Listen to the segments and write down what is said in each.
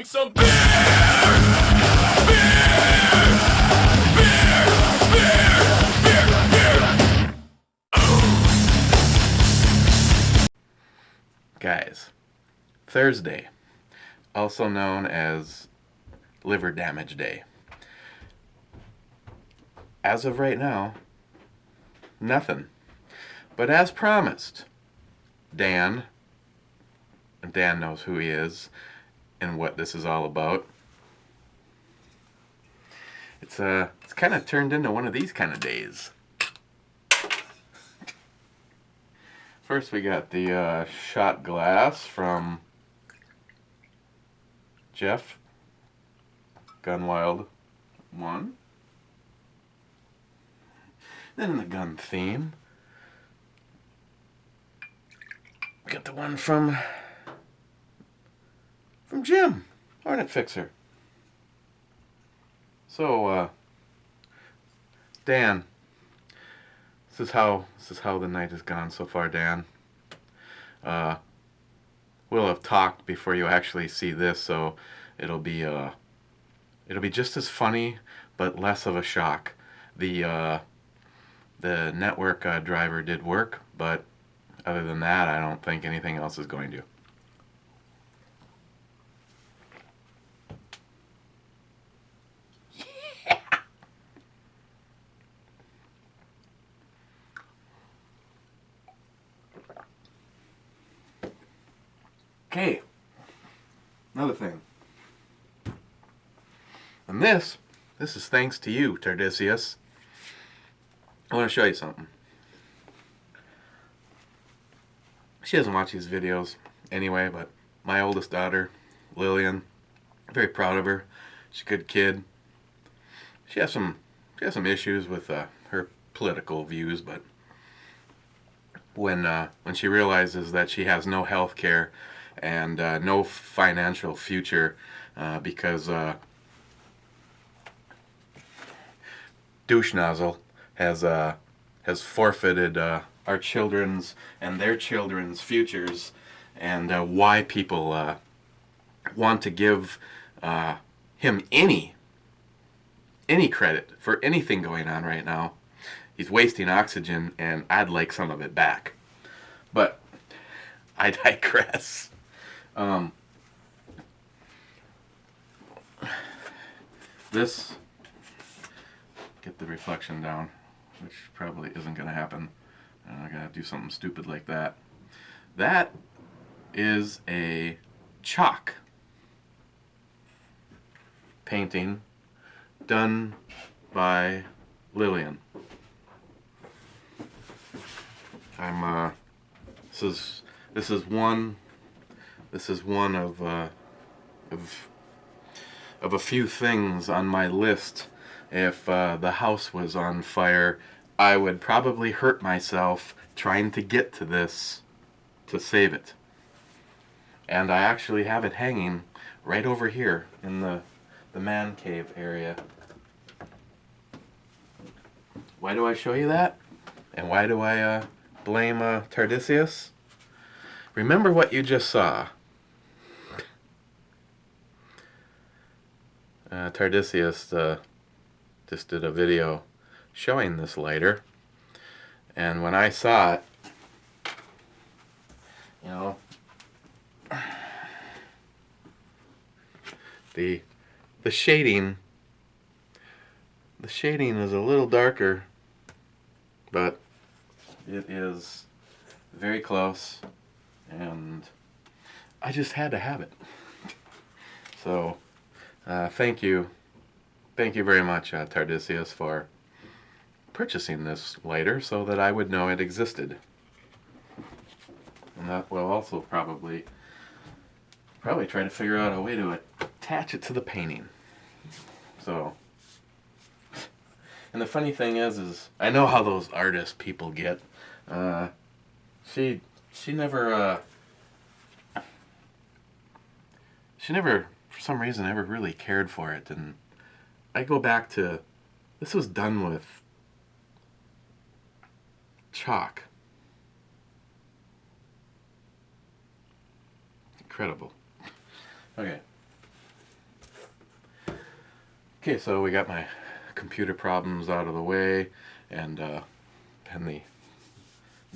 drink some beer! Beer! Beer! Beer! Beer! Beer! Guys, Thursday, also known as Liver Damage Day. As of right now, nothing. But as promised, Dan knows who he is and what this is all about. It's kind of turned into one of these kind of days. First we got the shot glass from Jeff Gunwild 1. Then in the gun theme, we got the one from Jim, Hornet Fixer. So, Dan, this is how the night has gone so far, Dan. We'll have talked before you actually see this, so it'll be just as funny, but less of a shock. The network driver did work, but other than that, I don't think anything else is going to. Yeah. Okay. Another thing. And this is thanks to you, Tardisius. I want to show you something. She doesn't watch these videos anyway, but my oldest daughter, Lillian, I'm very proud of her. She's a good kid. She has some issues with her political views, but when she realizes that she has no health care and no financial future because Douche Nozzle has forfeited our children's and their children's futures, and why people want to give him any credit for anything going on right now. He's wasting oxygen, and I'd like some of it back. But I digress. This, get the reflection down, which probably isn't going to happen. I gotta do something stupid like that. That is a chalk painting done by Lillian. This is one of a few things on my list. If the house was on fire, I would probably hurt myself trying to get to this to save it. And I actually have it hanging right over here in the man cave area. Why do I show you that? And why do I blame Tardisius? Remember what you just saw. Tardisius just did a video showing this lighter, and when I saw it, you know, the shading is a little darker, but it is very close, and I just had to have it. So thank you very much, Tardisius, for purchasing this lighter so that I would know it existed. And that will also probably try to figure out a way to attach it to the painting. So, and the funny thing is I know how those artist people get. She never for some reason ever really cared for it, and I go back to, this was done with chalk. Incredible. Okay. Okay, so we got my computer problems out of the way, and the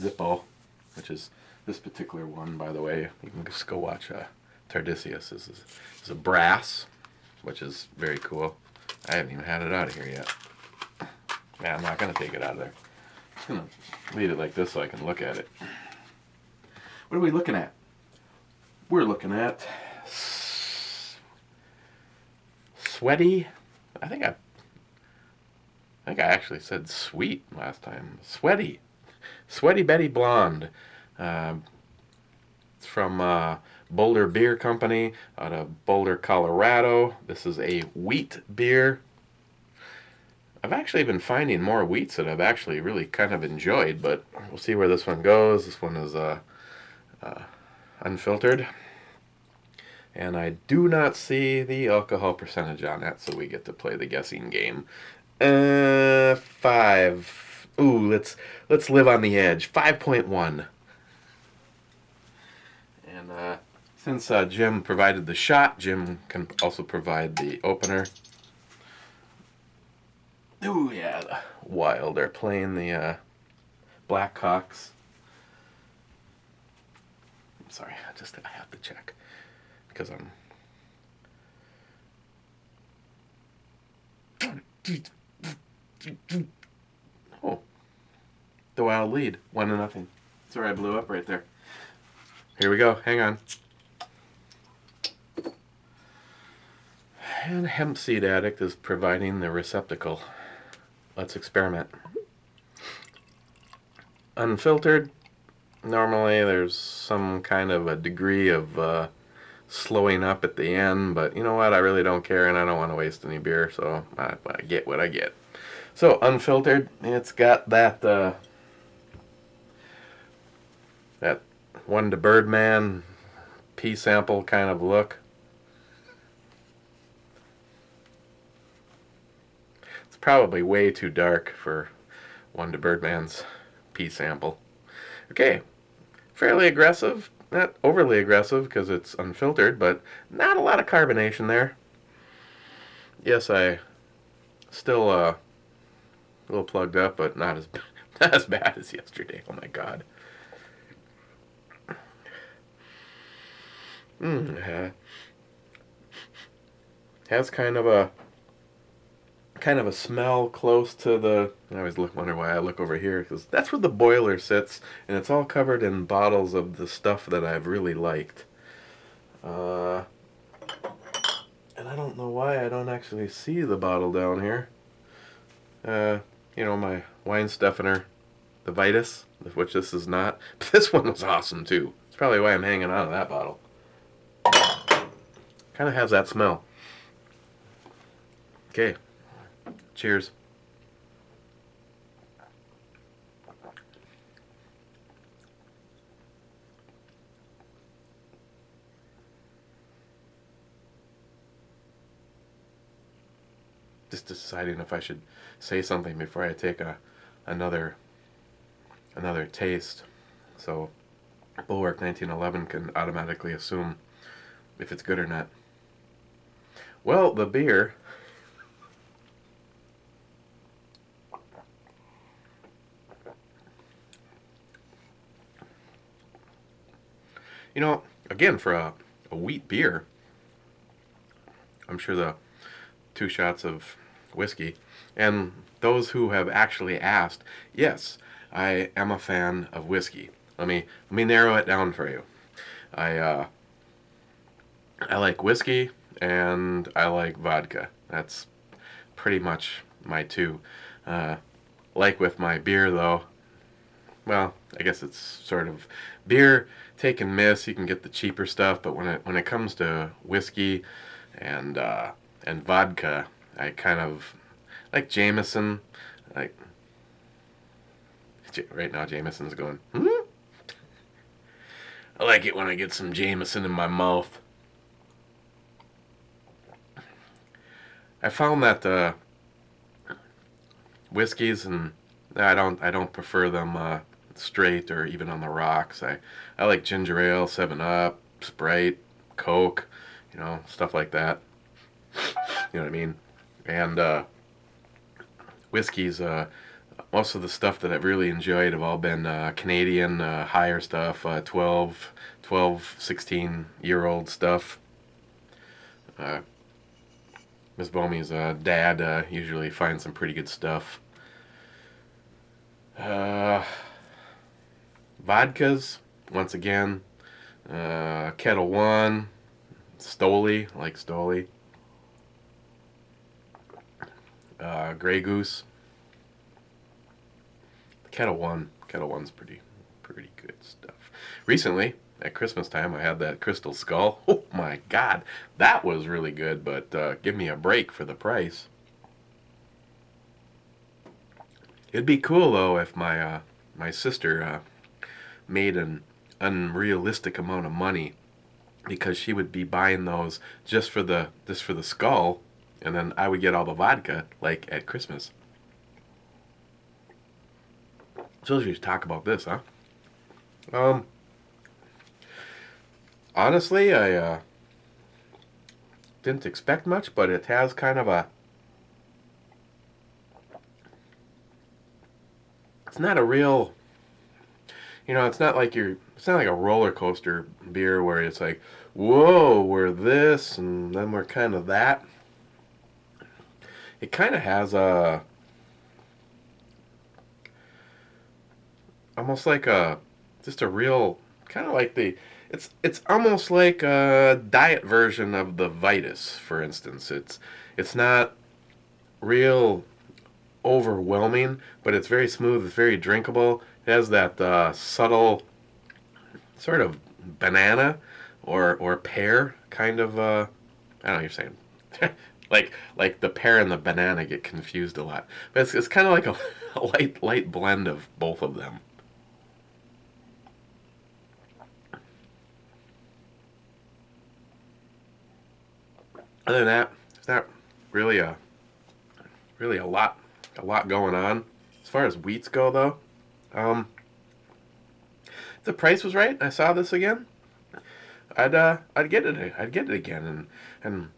Zippo, which is this particular one, by the way. You can just go watch Tardisius. This is a brass, which is very cool. I haven't even had it out of here yet. Yeah, I'm not going to take it out of there. I'm just going to leave it like this so I can look at it. What are we looking at? We're looking at Sweaty. I think I actually said sweet last time. Sweaty Betty Blonde. It's from Boulder Beer Company out of Boulder, Colorado. This is a wheat beer. I've actually been finding more wheats that I've actually really kind of enjoyed, but we'll see where this one goes. This one is unfiltered. And I do not see the alcohol percentage on that, so we get to play the guessing game. 5. Ooh, let's live on the edge. 5.1. And since Jim provided the shot, Jim can also provide the opener. Ooh, yeah, Wild are playing the Blackhawks. I'm sorry, I have to check because I'm. Oh, the Wild lead, 1-0. Sorry, I blew up right there. Here we go. Hang on. And HempSeedAddict is providing the receptacle. Let's experiment. Unfiltered. Normally there's some kind of a degree of slowing up at the end, but you know what? I really don't care, and I don't want to waste any beer, so I get what I get. So unfiltered, it's got that that one to Birdman pea sample kind of look. It's probably way too dark for one to Birdman's pea sample. Okay, fairly aggressive, not overly aggressive because it's unfiltered, but not a lot of carbonation there. Yes, I still a little plugged up, but not as not as bad as yesterday. Oh my God. Has kind of a smell close to the. I always wonder why I look over here, because that's where the boiler sits, and it's all covered in bottles of the stuff that I've really liked. And I don't know why I don't actually see the bottle down here. You know, my wine Stefaner, the Vitus, which this is not. But this one was awesome too. It's probably why I'm hanging on to that bottle. Kind of has that smell. Okay. Cheers. Just deciding if I should say something before I take another taste. So Bulwark 1911 can automatically assume if it's good or not. Well, the beer. You know, again, for a wheat beer, I'm sure the 2 shots of whiskey, and those who have actually asked, yes, I am a fan of whiskey. Let me narrow it down for you. I like whiskey and I like vodka. That's pretty much my two. Like with my beer though, well, I guess it's sort of beer take and miss. You can get the cheaper stuff, but when it comes to whiskey and vodka, I kind of like Jameson. Like right now, Jameson's going. I like it when I get some Jameson in my mouth. I found that whiskeys, and I don't prefer them straight or even on the rocks. I like ginger ale, 7-Up, Sprite, Coke, you know, stuff like that. You know what I mean? And whiskeys, most of the stuff that I've really enjoyed have all been Canadian, higher stuff, 12, 16-year-old stuff. Miss Bomey's dad usually finds some pretty good stuff. Vodkas, once again, Kettle One, Stoli, like Stoli, Grey Goose. Kettle One's pretty good stuff. Recently, at Christmas time, I had that Crystal Skull. Oh my God, that was really good. But give me a break for the price. It'd be cool though if my sister made an unrealistic amount of money, because she would be buying those just for the skull, and then I would get all the vodka like at Christmas. So let's just talk about this, huh? Um, Honestly, I didn't expect much, but it has kind of a. It's not a real. It's not like you're. It's not like a roller coaster beer where it's like, whoa, we're this and then we're kind of that. It kind of has a. Almost like a. Just a real. Kind of like the. It's almost like a diet version of the Vitus, for instance. It's not real overwhelming, but it's very smooth. It's very drinkable. It has that subtle sort of banana or pear kind of. I don't know what you're saying. like the pear and the banana get confused a lot, but it's kind of like a light blend of both of them. Other than that, it's not really a lot going on. As far as wheats go, though, um, if the price was right, I saw this again, I'd get it. I'd get it again, and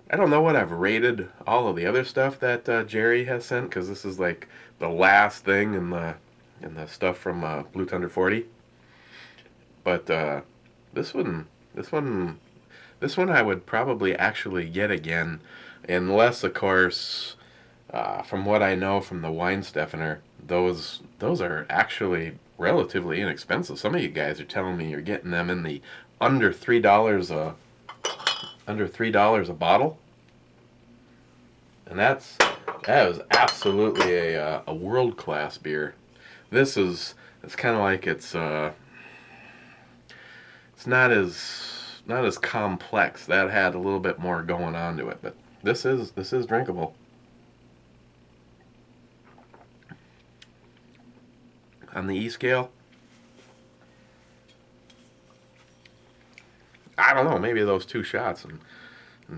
I don't know what I've rated all of the other stuff that Gerry has sent, because this is like the last thing in the stuff from Blue Thunder 40. But this one, this one, this one I would probably actually get again, unless, of course, from what I know from the Wine Steffener, those are actually relatively inexpensive. Some of you guys are telling me you're getting them in the under $3 a bottle, and that is absolutely a world class beer. It's kind of like it's not as complex. That had a little bit more going on to it, but this is drinkable. On the E scale, I don't know. Maybe those two shots and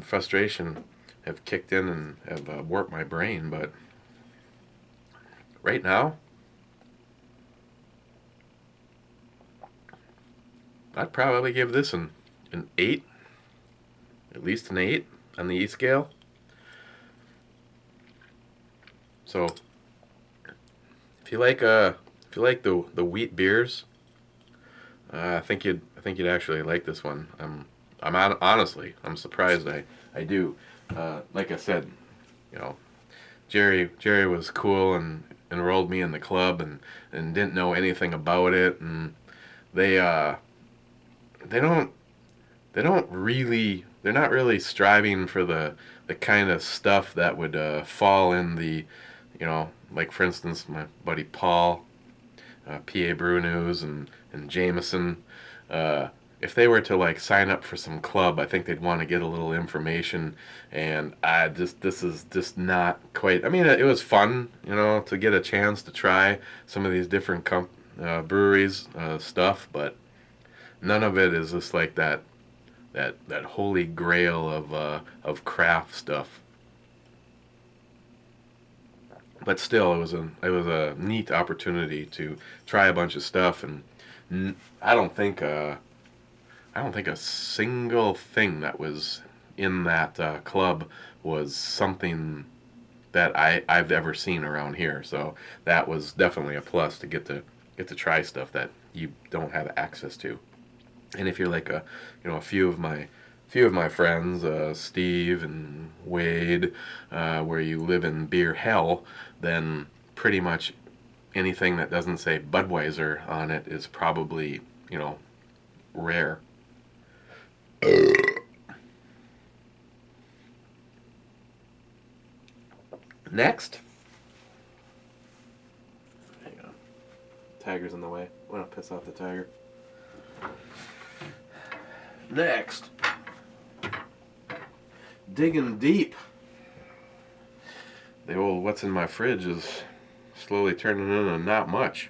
frustration have kicked in and have warped my brain. But right now, I'd probably give this an 8, at least an 8 on the E scale. So if you like the wheat beers, I think you'd actually like this one. Honestly, I'm surprised I do. Like I said, you know, Gerry was cool and enrolled me in the club, and didn't know anything about it, and they they don't they're not really striving for the kind of stuff that would fall in the, like for instance my buddy Paul, PA Brew News, and Jameson. If they were to like sign up for some club, I think they'd want to get a little information, and this is just not quite. I mean, it was fun, to get a chance to try some of these different breweries stuff, but none of it is just like that holy grail of craft stuff. But still, it was a neat opportunity to try a bunch of stuff, and I don't think a single thing that was in that club was something that I've ever seen around here. So that was definitely a plus to get to try stuff that you don't have access to. And if you're like a few of my friends, Steve and Wade, where you live in beer hell, then pretty much anything that doesn't say Budweiser on it is probably, rare. Next. Hang on. Tiger's in the way. I want to piss off the tiger. Next. Digging deep. The old what's in my fridge is slowly turning into not much.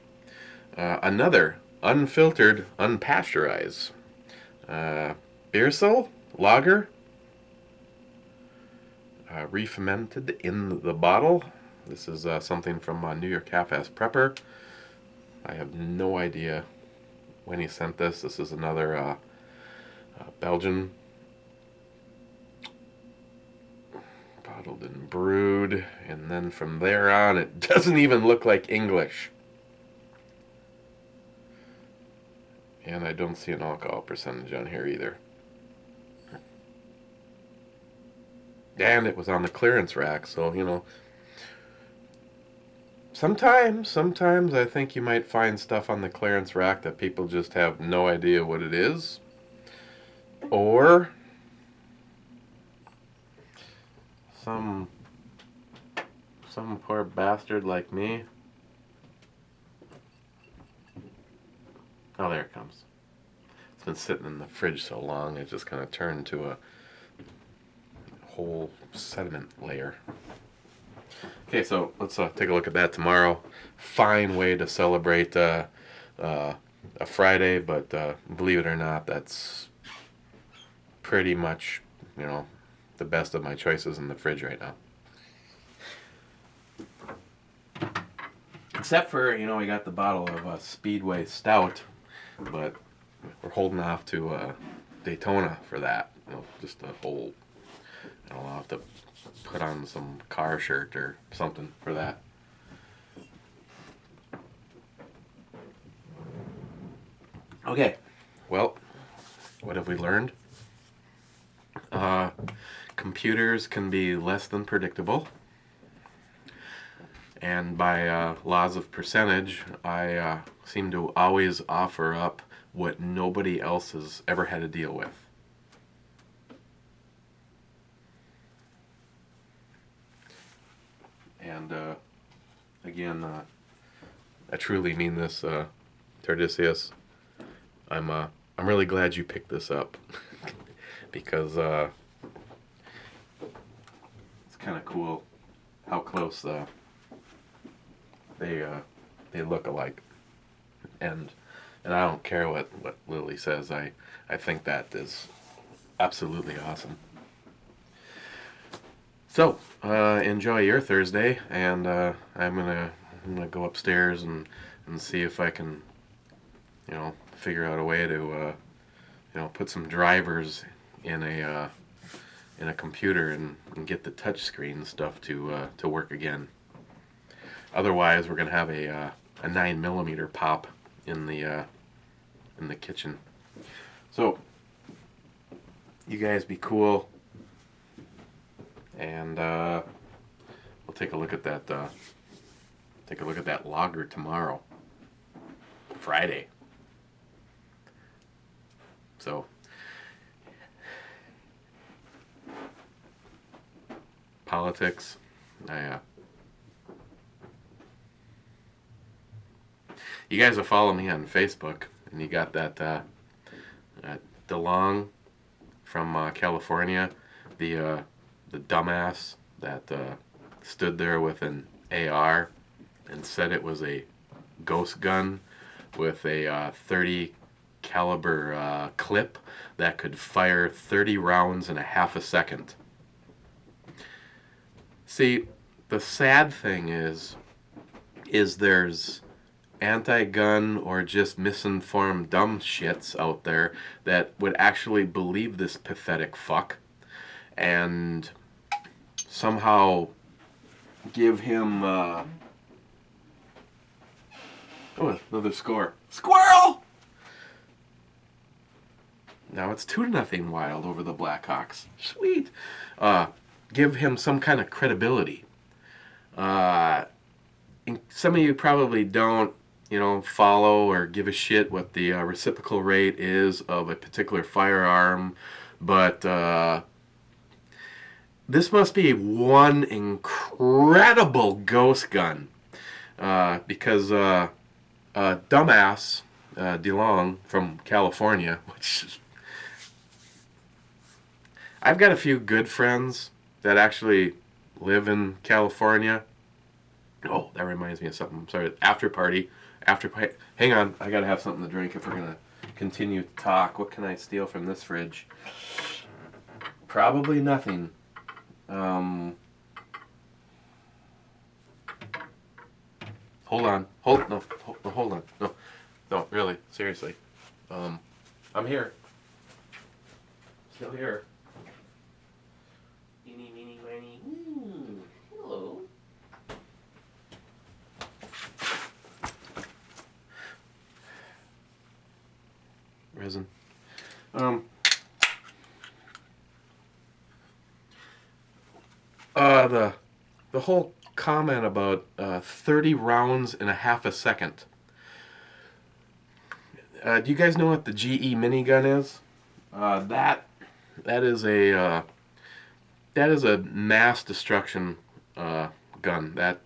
Another unfiltered, unpasteurized beer soul lager, re-fermented in the bottle. This is something from New York Half-Ass Prepper. I have no idea when he sent this. This is another Belgian bottled and brewed, and then from there on it doesn't even look like English. And I don't see an alcohol percentage on here either. And it was on the clearance rack, so sometimes I think you might find stuff on the clearance rack that people just have no idea what it is. Or some poor bastard like me. Oh, there it comes. It's been sitting in the fridge so long, it just kind of turned to a whole sediment layer. Okay, so let's take a look at that tomorrow. Fine way to celebrate a Friday, but believe it or not, that's pretty much, the best of my choices in the fridge right now. Except for, we got the bottle of Speedway Stout, but we're holding off to Daytona for that. Just a whole, I'll have to put on some car shirt or something for that. Okay, well, what have we learned? Computers can be less than predictable. And by laws of percentage, I seem to always offer up what nobody else has ever had to deal with. And again, I truly mean this, Tardisius. I'm really glad you picked this up because it's kind of cool how close they look alike, and I don't care what Lily says. I think that is absolutely awesome. So enjoy your Thursday, and I'm gonna go upstairs and see if I can figure out a way to put some drivers in a computer and get the touch screen stuff to work again. Otherwise, we're gonna have a 9mm pop in the kitchen. So you guys be cool, and we'll take a look at that. Take a look at that lager tomorrow, Friday. So politics, you guys will follow me on Facebook, and you got that DeLong from California, the dumbass that stood there with an AR and said it was a ghost gun with a 30 caliber clip that could fire 30 rounds in a half a second. See, the sad thing is there's anti-gun or just misinformed dumb shits out there that would actually believe this pathetic fuck. and somehow give him another score. Squirrel! Now it's 2-0 Wild over the Blackhawks. Sweet. Give him some kind of credibility. And some of you probably don't, follow or give a shit what the reciprocal rate is of a particular firearm, but this must be one incredible ghost gun, because dumbass DeLong from California, which is, I've got a few good friends that actually live in California. Oh, that reminds me of something. I'm sorry. After party. Hang on. I got to have something to drink if we're going to continue to talk. What can I steal from this fridge? Probably nothing. Hold on. Hold on. No, really. Seriously. I'm here. Still here. Eeny, meeny, miny. Hello. Resin. The whole comment about 30 rounds in a half a second. Do you guys know what the GE minigun is? That is a mass destruction gun. That,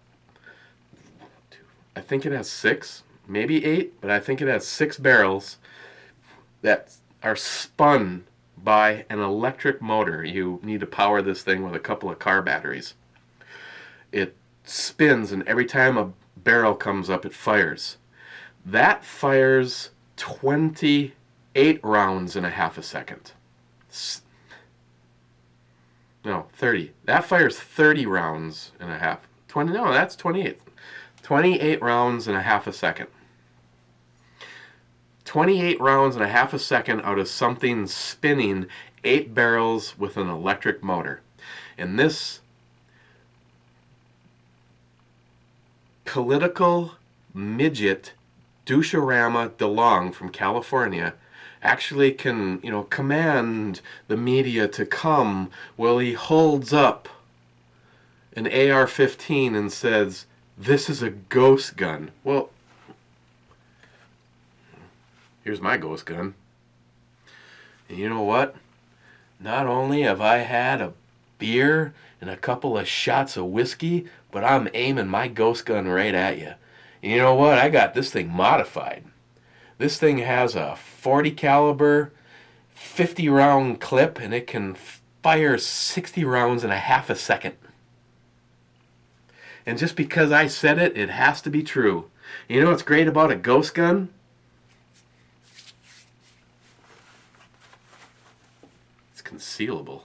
I think it has 6, maybe 8, but I think it has 6 barrels that are spun by an electric motor. You need to power this thing with a couple of car batteries. It spins, and every time a barrel comes up, it fires. That fires 28 rounds in a half a second. No, 30. That fires 30 rounds in a half. 20. No, that's 28. 28 rounds in a half a second. 28 rounds in a half a second out of something spinning 8 barrels with an electric motor. And this political midget doucherama DeLong from California actually can, command the media to come while he holds up an AR-15 and says, "This is a ghost gun." Well, here's my ghost gun. And you know what? Not only have I had a beer and a couple of shots of whiskey, but I'm aiming my ghost gun right at you. And you know what? I got this thing modified. This thing has a 40 caliber, 50 round clip, and it can fire 60 rounds in a half a second. And just because I said it, it has to be true. You know what's great about a ghost gun? It's concealable.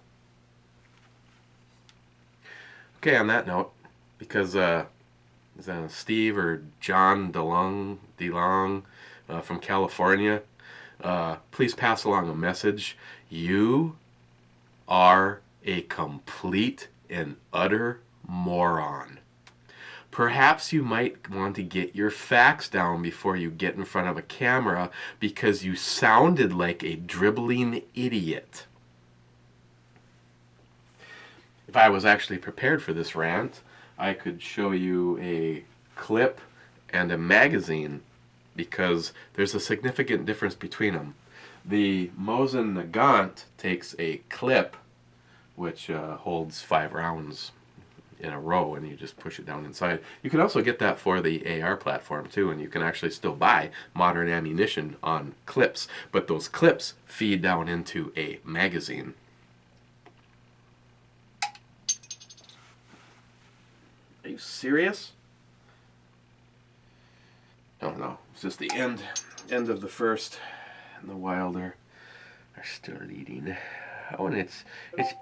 Okay, on that note, because is that Steve or John DeLong from California, please pass along a message. You are a complete and utter moron. Perhaps you might want to get your facts down before you get in front of a camera, because you sounded like a dribbling idiot. If I was actually prepared for this rant, I could show you a clip and a magazine, because there's a significant difference between them. The Mosin Nagant takes a clip which holds 5 rounds in a row, and you just push it down inside. You can also get that for the AR platform too, and you can actually still buy modern ammunition on clips, but those clips feed down into a magazine. Are you serious? Oh no, it's just the end of the first, and the Wild are still leading. Oh, and it's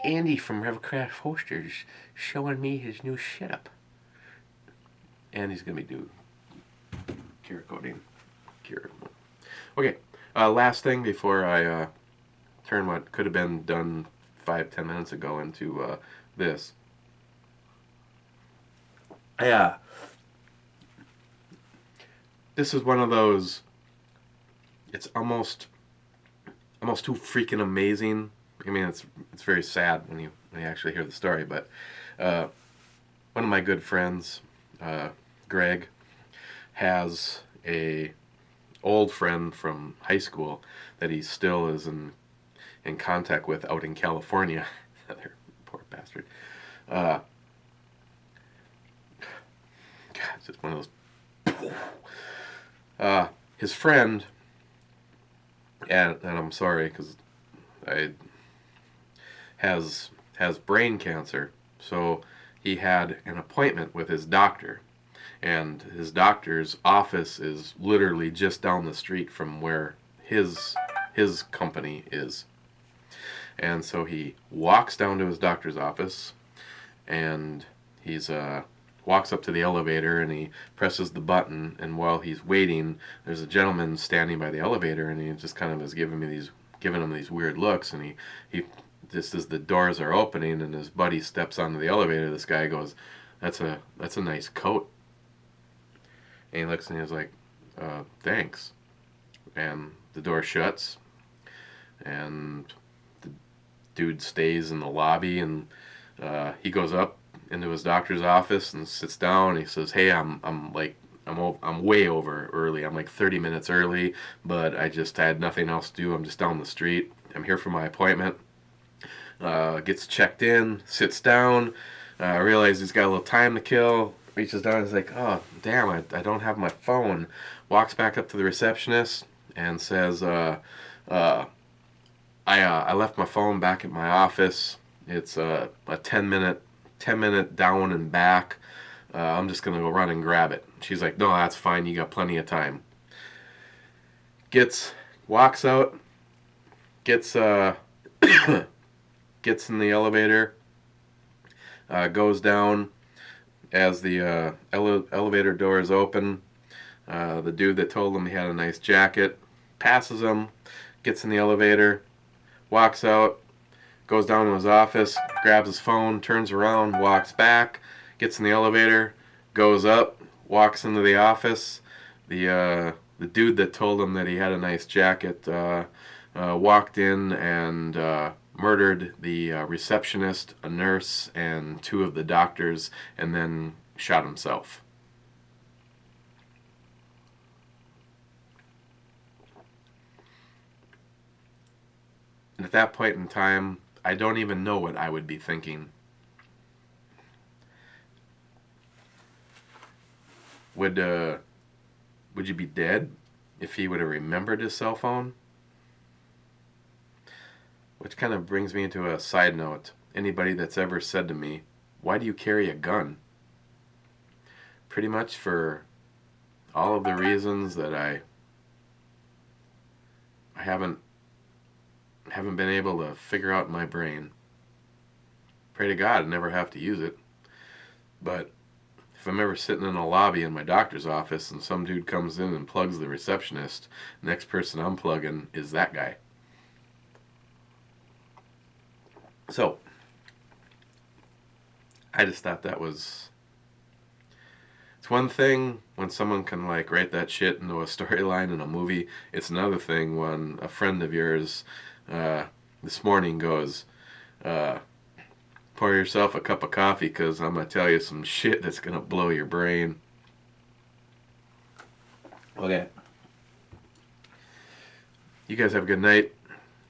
Andy from Revcraft Hosters showing me his new setup. And he's gonna be doing cure coating. Okay, last thing before I turn what could have been done 5-10 minutes ago into this. Yeah. This is one of those, it's almost too freaking amazing. I mean, it's very sad when you actually hear the story, but one of my good friends, Greg, has a old friend from high school that he still is in contact with out in California. Other poor bastard. God, it's just one of those. His friend, and I'm sorry because I has brain cancer, so he had an appointment with his doctor, and his doctor's office is literally just down the street from where his company is. And so he walks down to his doctor's office, and he's walks up to the elevator, and he presses the button, and while he's waiting, there's a gentleman standing by the elevator, and he just kind of is giving him these weird looks, and he just as the doors are opening and his buddy steps onto the elevator, this guy goes, that's a nice coat. And he looks and he's like, thanks. And the door shuts, and the dude stays in the lobby, and he goes up into his doctor's office and sits down, and he says, hey, I'm way over early. I'm like 30 minutes early, but I had nothing else to do. I'm just down the street. I'm here for my appointment. Gets checked in, sits down, realizes he's got a little time to kill, reaches down and is like, oh, damn, I don't have my phone. Walks back up to the receptionist and says, I left my phone back at my office. It's a 10-minute down and back. I'm just going to go run and grab it. She's like, no, that's fine. You got plenty of time. Walks out, gets in the elevator, goes down. As the elevator doors open, the dude that told him he had a nice jacket passes him, gets in the elevator, walks out, goes down to his office, grabs his phone, turns around, walks back, gets in the elevator, goes up, walks into the office. The dude that told him that he had a nice jacket walked in and murdered the receptionist, a nurse, and 2 of the doctors, and then shot himself. And at that point in time, I don't even know what I would be thinking. Would you be dead if he would have remembered his cell phone? Which kind of brings me into a side note. Anybody that's ever said to me, why do you carry a gun? Pretty much for all of the reasons that I haven't been able to figure out in my brain. Pray to God I never have to use it. But if I'm ever sitting in a lobby in my doctor's office and some dude comes in and plugs the receptionist, the next person I'm plugging is that guy. So, I just thought that was... It's one thing when someone can like write that shit into a storyline in a movie. It's another thing when a friend of yours this morning goes, pour yourself a cup of coffee because I'm going to tell you some shit that's going to blow your brain. Okay. You guys have a good night.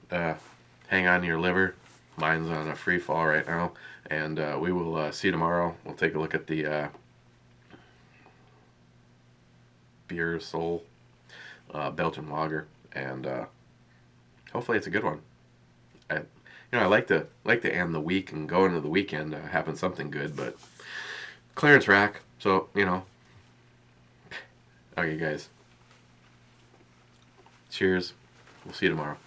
Hang on to your liver. Mine's on a free fall right now. And we will see you tomorrow. We'll take a look at the Beer Soul Belgian lager. And hopefully it's a good one. I like to end the week and go into the weekend having something good, but clearance rack, so okay guys, cheers, we'll see you tomorrow.